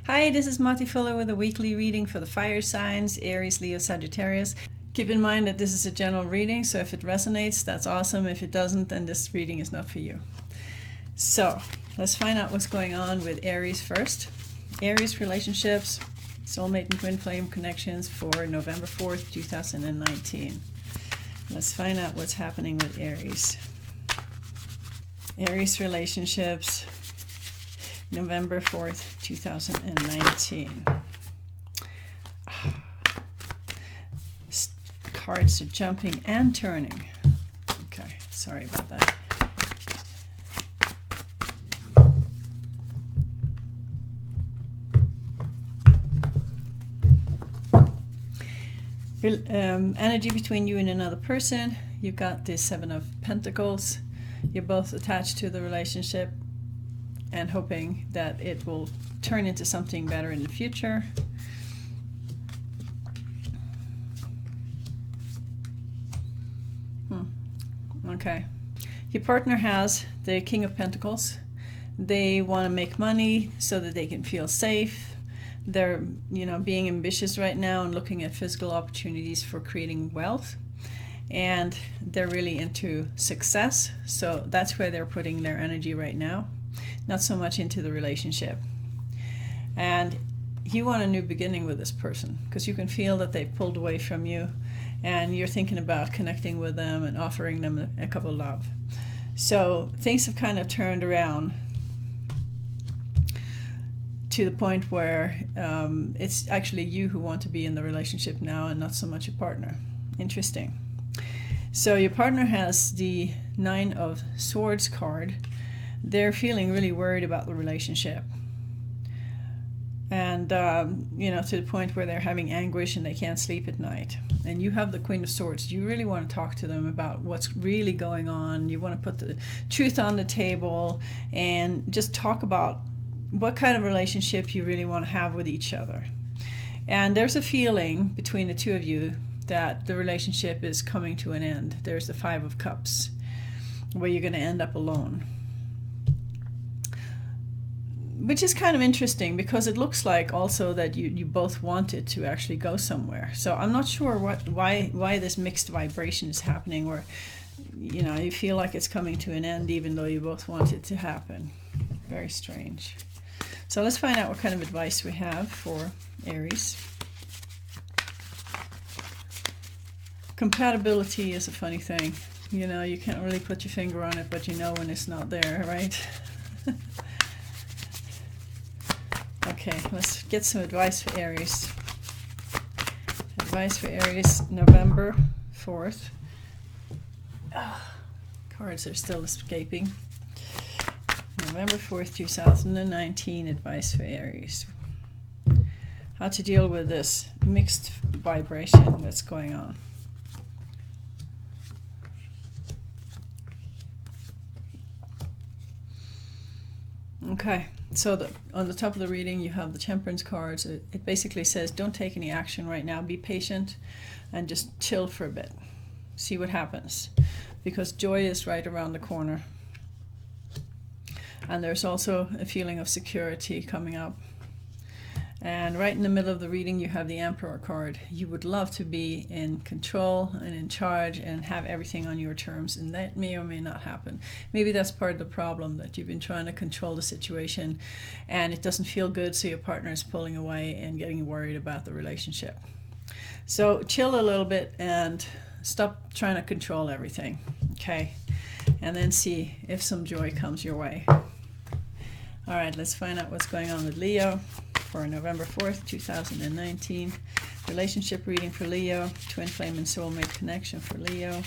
Hi, this is Mati Fuller with a weekly reading for the fire signs, Aries, Leo, Sagittarius. Keep in mind that this is a general reading, so if it resonates, that's awesome. If it doesn't, then this reading is not for you. So, let's find out what's going on with Aries first. Aries relationships, soulmate and twin flame connections for November 4th, 2019. Let's find out what's happening with Aries. Aries relationships, November 4th, 2019. Cards are jumping and turning. Okay, sorry about that. Energy between you and another person. You've got the Seven of Pentacles. You're both attached to the relationship and hoping that it will turn into something better in the future. Okay. Your partner has the King of Pentacles. They want to make money so that they can feel safe. They're, being ambitious right now and looking at physical opportunities for creating wealth. And they're really into success. So that's where they're putting their energy right now. Not so much into the relationship. And you want a new beginning with this person because you can feel that they've pulled away from you and you're thinking about connecting with them and offering them a cup of love. So things have kind of turned around to the point where it's actually you who want to be in the relationship now and not so much your partner. Interesting. So your partner has the Nine of Swords card. They're feeling really worried about the relationship. And, to the point where they're having anguish and they can't sleep at night. And you have the Queen of Swords. You really want to talk to them about what's really going on. You want to put the truth on the table and just talk about what kind of relationship you really want to have with each other. And there's a feeling between the two of you that the relationship is coming to an end. There's the Five of Cups, where you're going to end up alone. Which is kind of interesting because it looks like also that you both wanted to actually go somewhere. So I'm not sure why this mixed vibration is happening, where you feel like it's coming to an end even though you both want it to happen. Very strange. So let's find out what kind of advice we have for Aries. Compatibility is a funny thing. You can't really put your finger on it, but you know when it's not there, right? Okay, let's get some advice for Aries. Advice for Aries, November 4th. Cards are still escaping. November 4th, 2019, advice for Aries. How to deal with this mixed vibration that's going on. Okay, so on the top of the reading you have the Temperance cards. It basically says don't take any action right now. Be patient and just chill for a bit. See what happens. Because joy is right around the corner. And there's also a feeling of security coming up. And right in the middle of the reading you have the Emperor card. You would love to be in control and in charge and have everything on your terms, and that may or may not happen. Maybe that's part of the problem, that you've been trying to control the situation and it doesn't feel good, so your partner is pulling away and getting worried about the relationship. So chill a little bit and stop trying to control everything, okay? And then see if some joy comes your way. All right, let's find out what's going on with Leo for November 4th, 2019. Relationship reading for Leo. Twin flame and soulmate connection for Leo.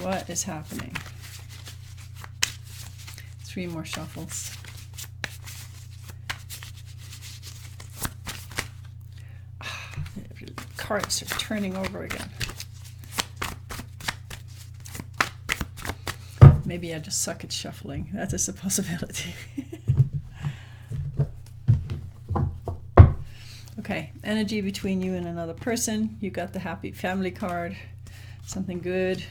What is happening? 3 more shuffles. Cards are turning over again. Maybe I just suck at shuffling. That is a possibility. Okay, energy between you and another person. You got the happy family card. Something good.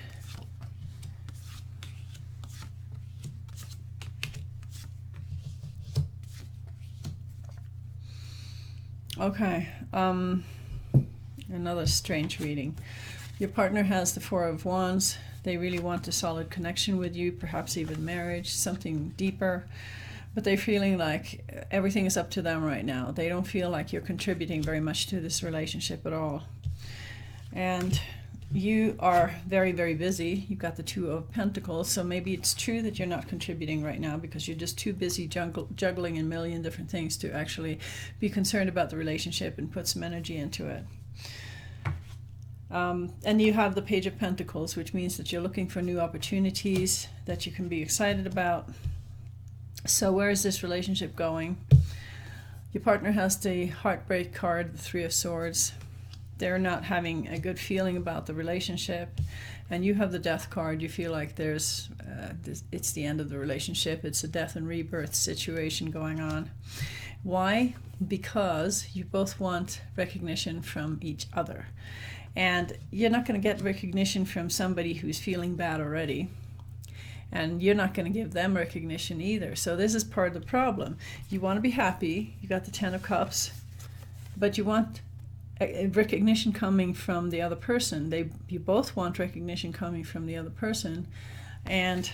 Okay. Another strange reading. Your partner has the Four of Wands. They really want a solid connection with you, perhaps even marriage, something deeper. But they're feeling like everything is up to them right now. They don't feel like you're contributing very much to this relationship at all. And you are very, very busy. You've got the Two of Pentacles, so maybe it's true that you're not contributing right now because you're just too busy juggling a million different things to actually be concerned about the relationship and put some energy into it. And you have the Page of Pentacles, which means that you're looking for new opportunities that you can be excited about. So where is this relationship going? Your partner has the Heartbreak card, the Three of Swords. They're not having a good feeling about the relationship. And you have the Death card. You feel like it's the end of the relationship. It's a death and rebirth situation going on. Why? Because you both want recognition from each other. And you're not going to get recognition from somebody who's feeling bad already. And you're not going to give them recognition either. So this is part of the problem. You want to be happy. You got the Ten of Cups. But you want recognition coming from the other person. You both want recognition coming from the other person. And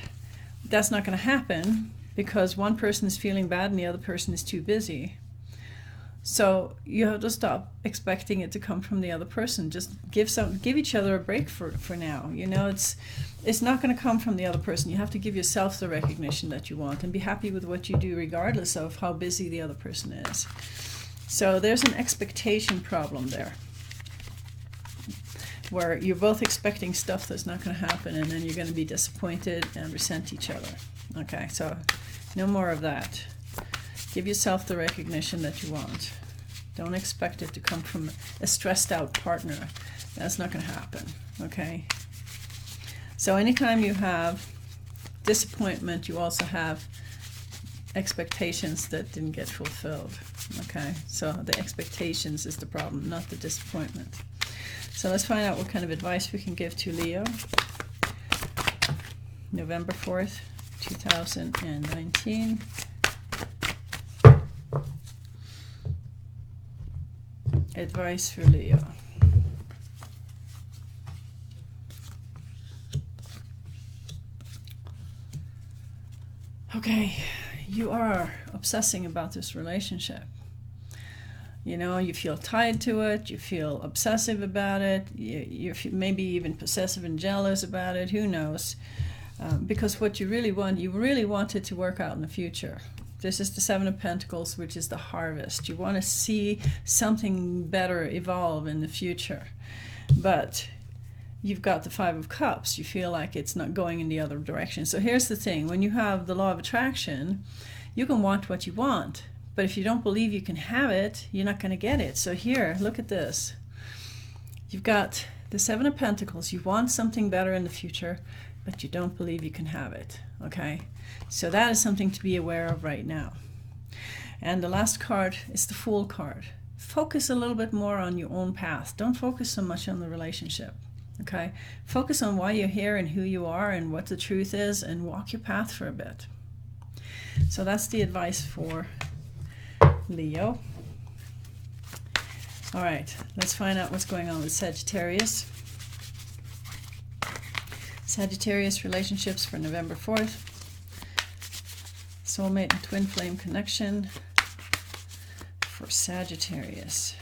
that's not going to happen because one person is feeling bad and the other person is too busy. So you have to stop expecting it to come from the other person. Just give each other a break for now. You know, it's not going to come from the other person. You have to give yourself the recognition that you want and be happy with what you do regardless of how busy the other person is. So there's an expectation problem there where you're both expecting stuff that's not going to happen, and then you're going to be disappointed and resent each other. Okay, so no more of that. Give yourself the recognition that you want. Don't expect it to come from a stressed out partner. That's not going to happen, okay? So anytime you have disappointment, you also have expectations that didn't get fulfilled, okay? So the expectations is the problem, not the disappointment. So let's find out what kind of advice we can give to Leo. November 4th, 2019. Advice for Leo. Okay, you are obsessing about this relationship. You know, you feel tied to it, you feel obsessive about it, you're maybe even possessive and jealous about it, who knows? Because what you really want it to work out in the future. This is the Seven of Pentacles, which is the harvest. You want to see something better evolve in the future. But you've got the Five of Cups. You feel like it's not going in the other direction. So here's the thing. When you have the law of attraction, you can want what you want. But if you don't believe you can have it, you're not going to get it. So here, look at this. You've got the Seven of Pentacles. You want something better in the future, but you don't believe you can have it. Okay? So that is something to be aware of right now. And the last card is the Fool card. Focus a little bit more on your own path. Don't focus so much on the relationship. Okay? Focus on why you're here and who you are and what the truth is, and walk your path for a bit. So that's the advice for Leo. All right, let's find out what's going on with Sagittarius. Sagittarius relationships for November 4th. Soulmate and twin flame connection for Sagittarius.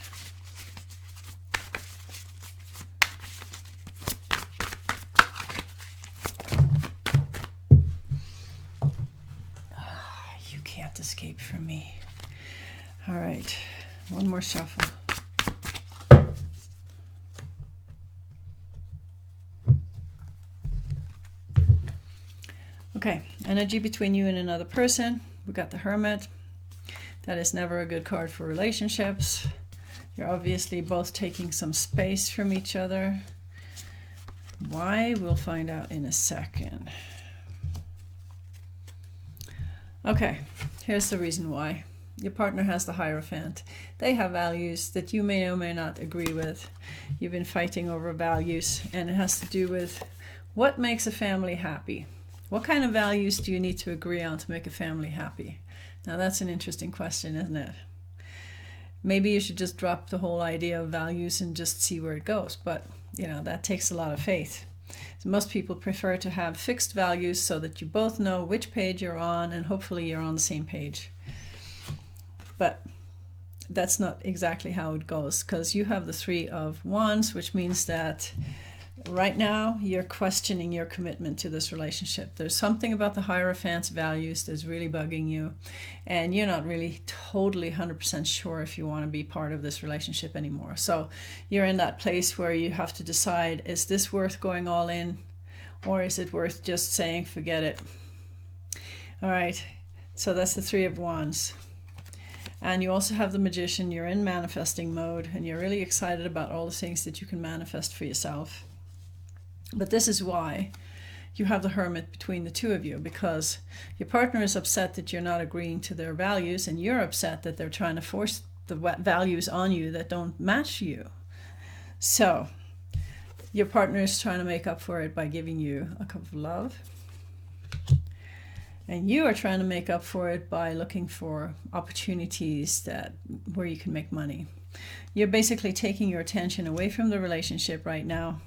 You can't escape from me. All right, one more shuffle. Okay, energy between you and another person. We got the Hermit. That is never a good card for relationships. You're obviously both taking some space from each other. Why? We'll find out in a second. Okay, here's the reason why. Your partner has the Hierophant. They have values that you may or may not agree with. You've been fighting over values, and it has to do with what makes a family happy. What kind of values do you need to agree on to make a family happy? Now that's an interesting question, isn't it? maybe you should just drop the whole idea of values and just see where it goes. But, you know, that takes a lot of faith. So most people prefer to have fixed values so that you both know which page you're on, and hopefully you're on the same page. But that's not exactly how it goes, because you have the Three of Wands, which means that right now you're questioning your commitment to this relationship. There's something about the Hierophant's values that's really bugging you, and you're not really totally 100% sure if you want to be part of this relationship anymore. So you're in that place where you have to decide, is this worth going all in, or is it worth just saying forget it? All right, so that's the Three of Wands. And you also have the Magician. You're in manifesting mode, and you're really excited about all the things that you can manifest for yourself. But this is why you have the Hermit between the two of you, because your partner is upset that you're not agreeing to their values, and you're upset that they're trying to force the values on you that don't match you. So your partner is trying to make up for it by giving you a cup of love. And you are trying to make up for it by looking for opportunities where you can make money. You're basically taking your attention away from the relationship right now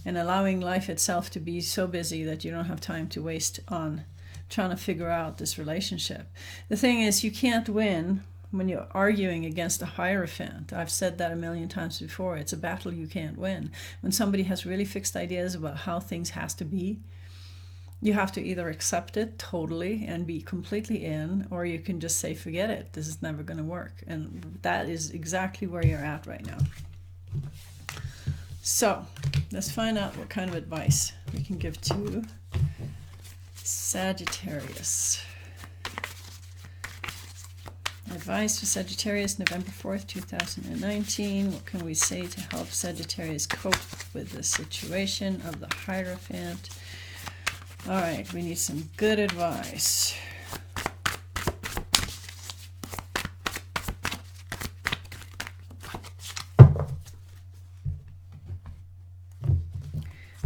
and allowing life itself to be so busy that you don't have time to waste on trying to figure out this relationship. The thing is, you can't win when you're arguing against a Hierophant. I've said that a million times before. It's a battle you can't win. When somebody has really fixed ideas about how things has to be, you have to either accept it totally and be completely in, or you can just say, forget it, this is never going to work. And that is exactly where you're at right now. So let's find out what kind of advice we can give to Sagittarius. Advice for Sagittarius, November 4th, 2019. What can we say to help Sagittarius cope with the situation of the Hierophant? All right, we need some good advice.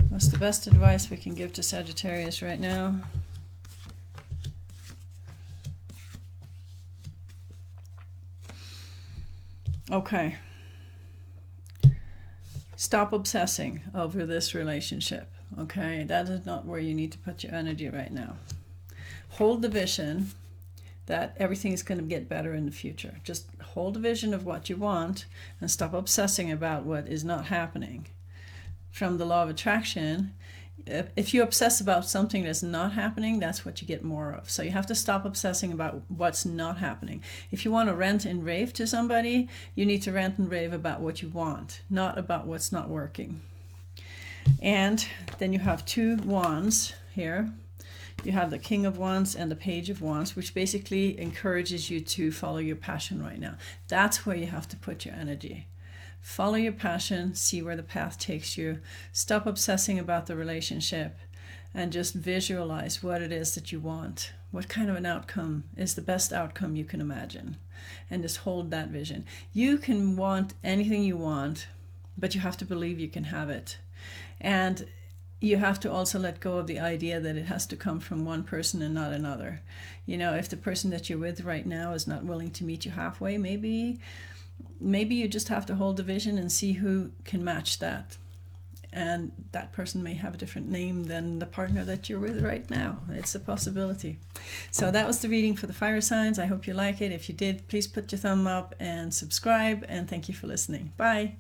What's the best advice we can give to Sagittarius right now? Okay. Stop obsessing over this relationship. Okay, that is not where you need to put your energy right now. Hold the vision that everything is going to get better in the future. Just hold the vision of what you want and stop obsessing about what is not happening. From the law of attraction, if you obsess about something that's not happening, that's what you get more of. So you have to stop obsessing about what's not happening. If you want to rant and rave to somebody, you need to rant and rave about what you want, not about what's not working. And then you have two wands here. You have the King of Wands and the Page of Wands, which basically encourages you to follow your passion right now. That's where you have to put your energy. Follow your passion, see where the path takes you. Stop obsessing about the relationship and just visualize what it is that you want. What kind of an outcome is the best outcome you can imagine? And just hold that vision. You can want anything you want, but you have to believe you can have it. And you have to also let go of the idea that it has to come from one person and not another. You know, if the person that you're with right now is not willing to meet you halfway, maybe you just have to hold the vision and see who can match that. And that person may have a different name than the partner that you're with right now. It's a possibility. So that was the reading for the fire signs. I hope you like it. If you did, please put your thumb up and subscribe. And thank you for listening. Bye.